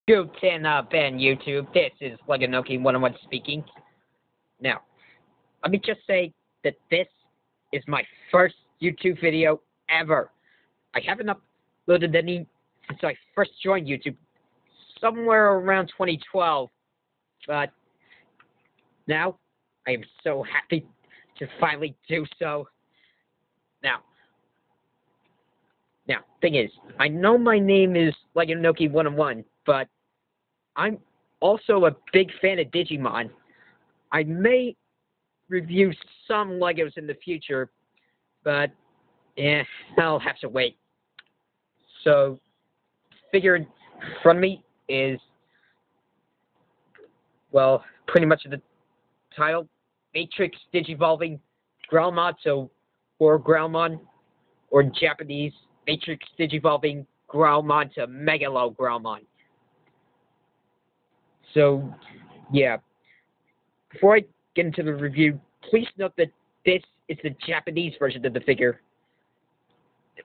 Guten Ben YouTube. This is Leganoki 101 speaking. Now, let me just say that this is my first YouTube video ever. I haven't uploaded any since I first joined YouTube, somewhere around 2012. But now, I am so happy to finally do so. Now, thing is, I know my name is Leganoki 101, but I'm also a big fan of Digimon. I may review some Legos in the future, but I'll have to wait. So, figure in front of me is, well, pretty much the title, Matrix Digivolving Growlmon, or Growlmon, or in Japanese, Matrix Digivolving Growlmon to Megalo Growlmon. So, yeah. Before I get into the review, please note that this is the Japanese version of the figure.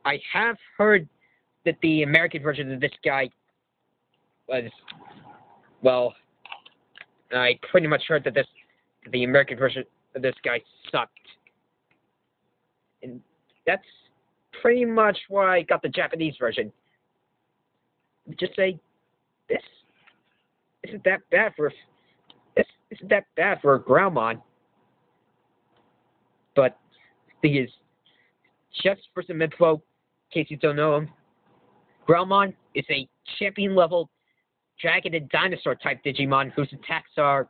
I have heard that the American version of this guy was, well, I pretty much heard that the American version of this guy sucked. And that's pretty much why I got the Japanese version. Just say, this isn't that bad for Growlmon. But the thing is, just for some info, in case you don't know him, Growlmon is a champion level dragon and dinosaur type Digimon whose attacks are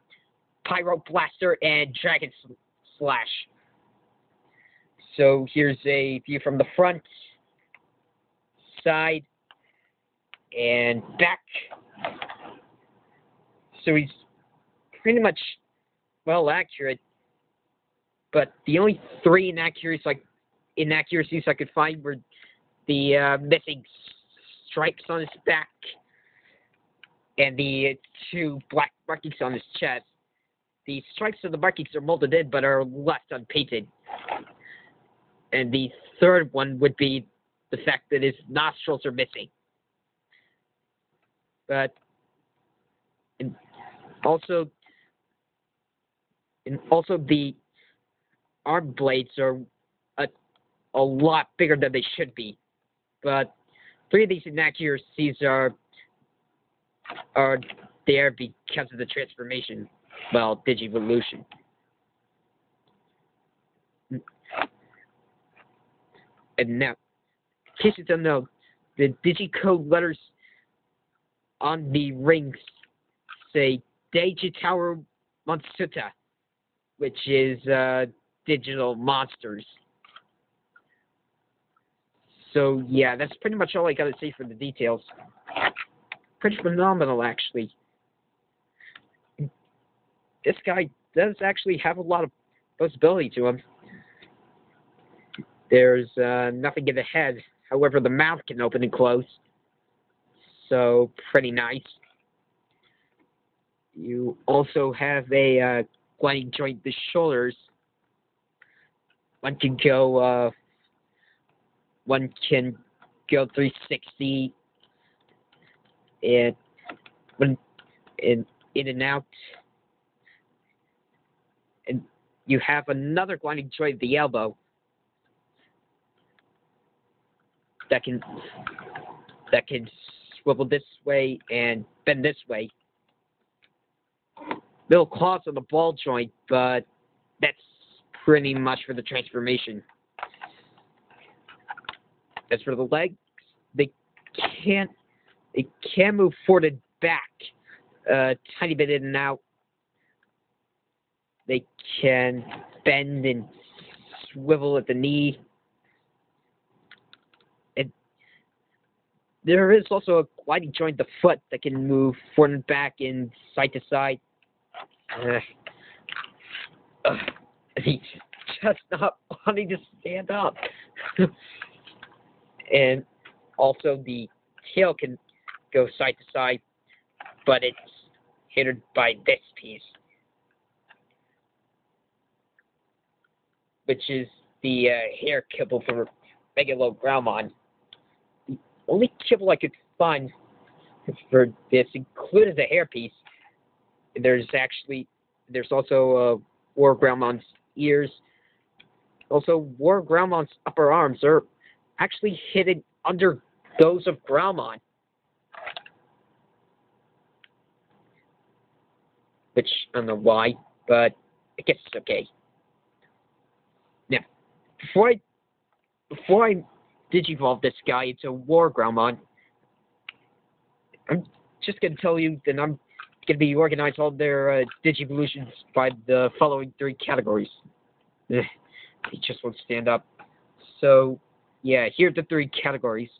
Pyro Blaster and Dragon Slash. So here's a view from the front, side, and back. So he's pretty much, well, accurate. But the only three inaccuracies I could find were the missing stripes on his back and the two black markings on his chest. The stripes of the markings are molded in but are left unpainted. And the third one would be the fact that his nostrils are missing. But and also the arm blades are a lot bigger than they should be. But three of these inaccuracies are there because of the transformation, well, Digivolution. And now, in case you don't know, the Digicode letters on the rings say Digitower Monsuta, which is digital monsters. So yeah, that's pretty much all I gotta say for the details. Pretty phenomenal, actually. This guy does actually have a lot of possibility to him. There's nothing in the head. However, the mouth can open and close. So, pretty nice. You also have a gliding joint in the shoulders. One can go 360 and in and out. And you have another gliding joint at the elbow that can swivel this way and bend this way. Little claws on the ball joint, but that's pretty much for the transformation. As for the legs, they can move forward and back a tiny bit in and out. They can bend and swivel at the knee. And there is also a gliding joint in the foot that can move forward and back and side to side. He's just not wanting to stand up. And also the tail can go side to side, but it's hindered by this piece, which is the hair kibble for Megalo Growlmon. The only kibble I could find for this included a hairpiece. There's also War Growlmon's ears. Also, War Growlmon's upper arms are actually hidden under those of Growlmon, which I don't know why, but I guess it's okay. Now, before I digivolve this guy into War Growlmon, I'm just gonna tell you that I'm gonna be organizing all their Digivolutions by the following 3 categories. He just won't stand up. So, yeah, here are the 3 categories.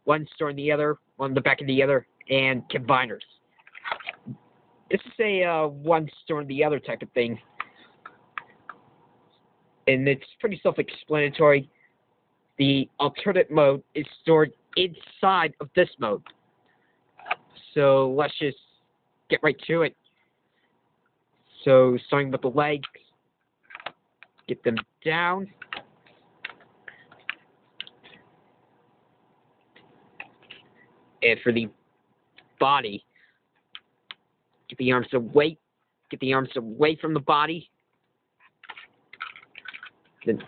One storing the other, one on the back of the other, and combiners. This is a one storing the other type of thing. And it's pretty self-explanatory. The alternate mode is stored inside of this mode. So let's just get right to it. So starting with the legs, get them down. And for the body, get the arms away from the body. Then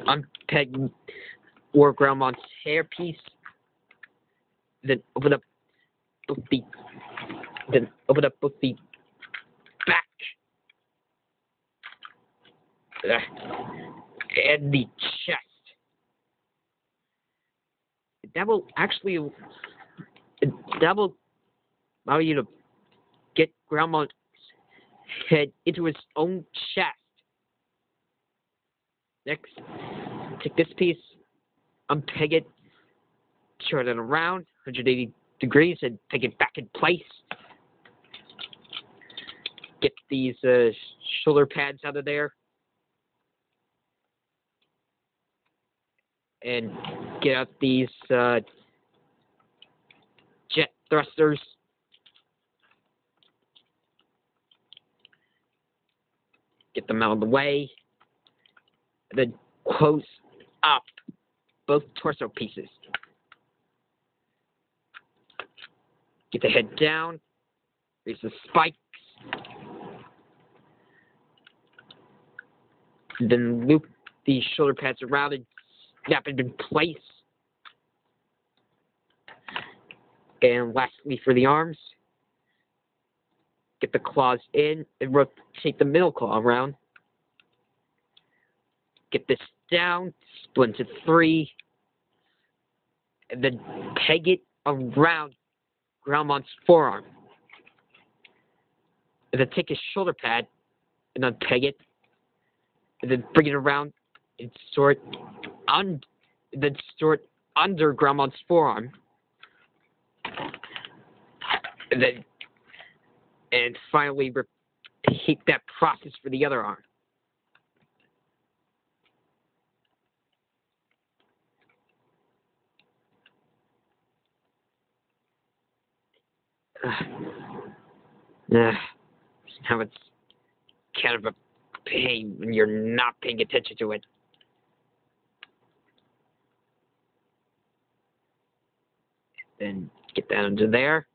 unpeg War Growlmon's hairpiece. Then open up both the back and the chest. That will allow you to get Growlmon's head into his own chest. Next, take this piece, unpeg it, turn it around 180 degrees, and peg it back in place. Get these shoulder pads out of there. And get out these jet thrusters. Get them out of the way. And then close up both torso pieces. Get the head down. Raise the spikes. And then loop these shoulder pads around and snap it in place. And lastly, for the arms, get the claws in and rotate the middle claw around. Get this down, split into 3, and then peg it around Growlmon's forearm. And then take his shoulder pad and unpeg it, and then bring it around and store it under Growlmon's forearm. And finally repeat that process for the other arm. Now it's kind of a pain when you're not paying attention to it. Then get that under there.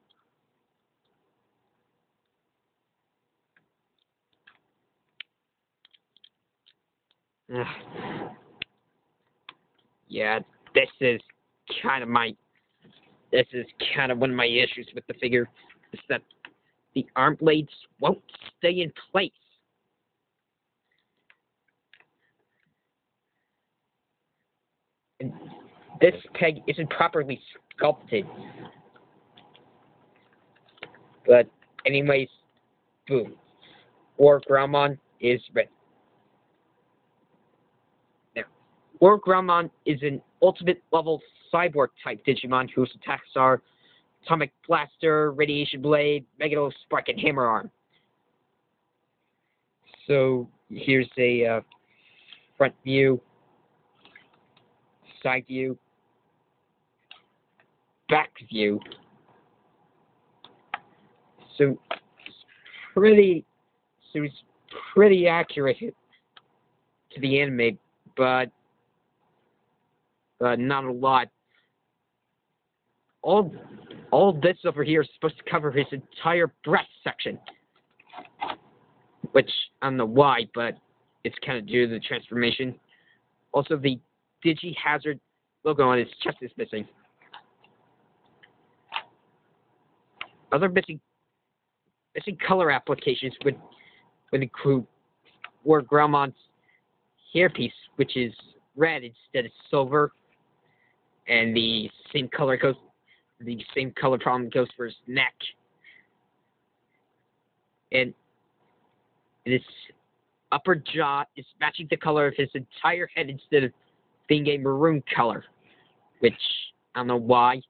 Yeah, this is kind of one of my issues with the figure, is that the arm blades won't stay in place. And this peg isn't properly sculpted. But anyways, boom. War Growlmon is ready. Now, War Growlmon is an ultimate level cyborg type Digimon whose attacks are Atomic Blaster, Radiation Blade, Megalo Spark, and Hammer Arm. So here's a front view, side view, back view. So it's pretty accurate to the anime, but not a lot. all this over here is supposed to cover his entire breast section, which I don't know why, but it's kind of due to the transformation. Also, the Digi-Hazard logo on his chest is missing. Other missing color applications would include Growlmon's hairpiece, which is red instead of silver, and the same color problem goes for his neck, and his upper jaw is matching the color of his entire head instead of being a maroon color, which I don't know why,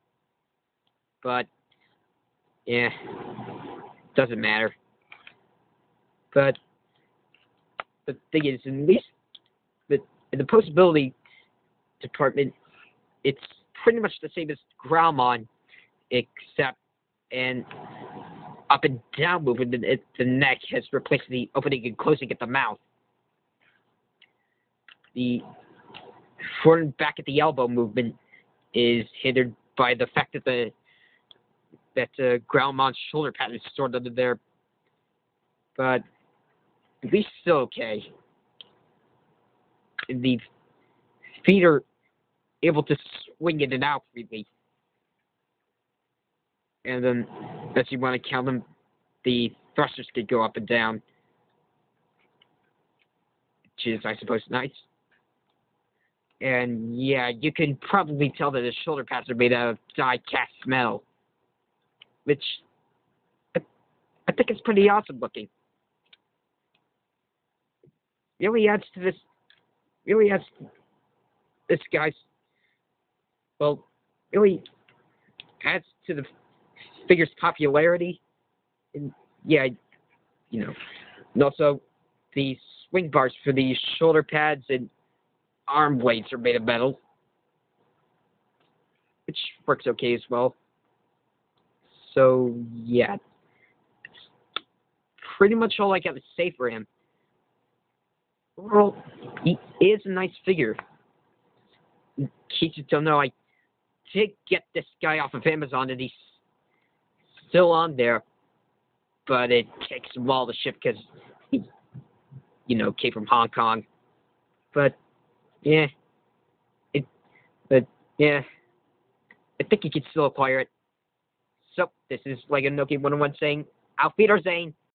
but yeah, doesn't matter. But the thing is, at least in the postability department, it's pretty much the same as Growlmon, except an up and down movement. The neck has replaced the opening and closing at the mouth. The front and back at the elbow movement is hindered by the fact that Growlmon's shoulder pad is stored under there, but at least still okay. And the feet are able to swing in and out freely. And then, if you want to count them, the thrusters could go up and down, which is, I suppose, nice. And yeah, you can probably tell that his shoulder pads are made out of die-cast metal, which I think is pretty awesome looking. Really adds to this guy's, well, really adds to the figure's popularity. And yeah, you know, and also the swing bars for the shoulder pads and arm blades are made of metal, which works okay as well. So yeah, that's pretty much all I got to say for him. Well, he is a nice figure. In case you don't know, I did get this guy off of Amazon, and he's still on there, but it takes a while to ship because he, came from Hong Kong. But yeah, I think you can still acquire it. So this is like a Nokia 101 saying, Auf Wiedersehen.